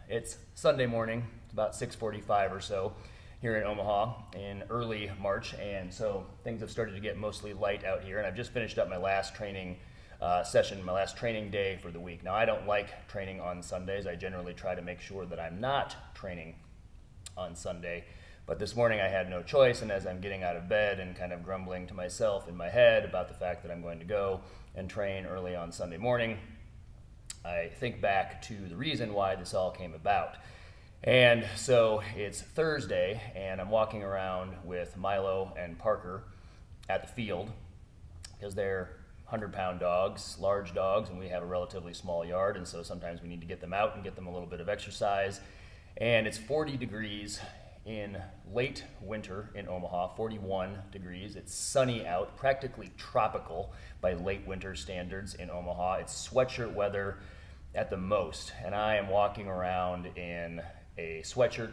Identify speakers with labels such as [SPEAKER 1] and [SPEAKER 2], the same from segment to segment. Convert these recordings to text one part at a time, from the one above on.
[SPEAKER 1] It's Sunday morning, it's about 6:45 or so here in Omaha in early March, and so things have started to get mostly light out here, and I've just finished up my last training session, my last training day for the week. Now, I don't like training on Sundays. I generally try to make sure that I'm not training on Sunday, but this morning I had no choice, and as I'm getting out of bed and kind of grumbling to myself in my head about the fact that I'm going to go and train early on Sunday morning, I think back to the reason why this all came about. And so it's Thursday, and I'm walking around with Milo and Parker at the field because they're 100-pound dogs, large dogs, and we have a relatively small yard, and so sometimes we need to get them out and get them a little bit of exercise. And it's 40 degrees in late winter in Omaha, 41 degrees. It's sunny out, practically tropical by late winter standards in Omaha. It's sweatshirt weather at the most, and I am walking around in a sweatshirt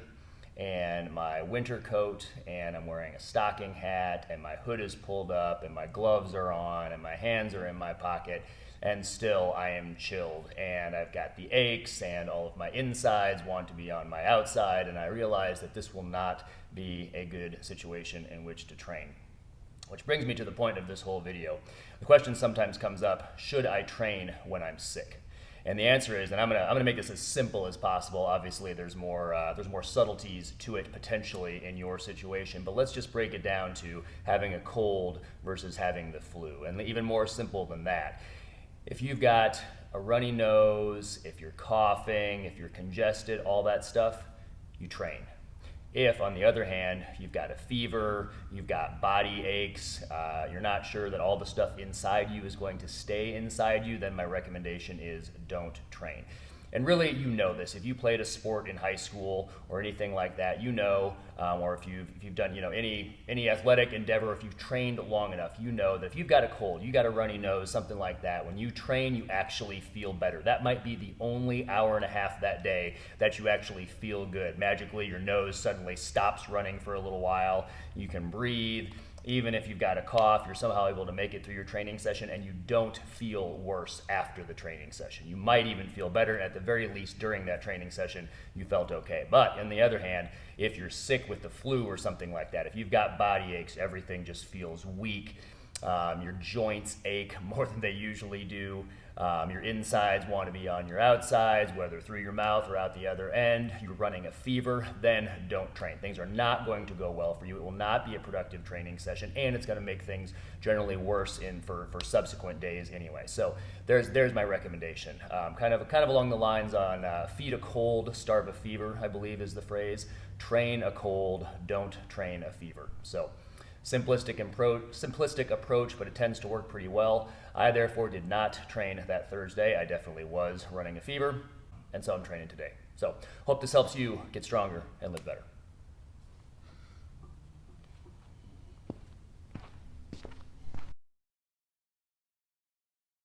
[SPEAKER 1] and my winter coat, and I'm wearing a stocking hat, and my hood is pulled up, and my gloves are on, and my hands are in my pocket, and still I am chilled, and I've got the aches, and all of my insides want to be on my outside, and I realize that this will not be a good situation in which to train. Which brings me to the point of this whole video. The question sometimes comes up, should I train when I'm sick? And the answer is, and I'm gonna make this as simple as possible. Obviously, there's more subtleties to it potentially in your situation, but let's just break it down to having a cold versus having the flu, and even more simple than that. If you've got a runny nose, if you're coughing, if you're congested, all that stuff, you train. If, on the other hand, you've got a fever, you've got body aches, you're not sure that all the stuff inside you is going to stay inside you, then my recommendation is don't train. And really, you know this. If you played a sport in high school or anything like that, you know, or if you've done any athletic endeavor, if you've trained long enough, you know that if you've got a cold, you got a runny nose, something like that, when you train, you actually feel better. That might be the only hour and a half that day that you actually feel good. Magically, your nose suddenly stops running for a little while. You can breathe. Even if you've got a cough, you're somehow able to make it through your training session, and you don't feel worse after the training session. You might even feel better, and at the very least during that training session, you felt okay. But on the other hand, if you're sick with the flu or something like that, if you've got body aches, everything just feels weak, your joints ache more than they usually do, your insides want to be on your outsides, whether through your mouth or out the other end, you're running a fever, then don't train. Things are not going to go well for you. It will not be a productive training session, and it's going to make things generally worse for subsequent days anyway. So there's my recommendation. Kind of along the lines on feed a cold, starve a fever, I believe is the phrase. Train a cold, don't train a fever. So simplistic approach, but it tends to work pretty well. I therefore did not train that Thursday. I definitely was running a fever, and so I'm training today. So hope this helps you get stronger and live better.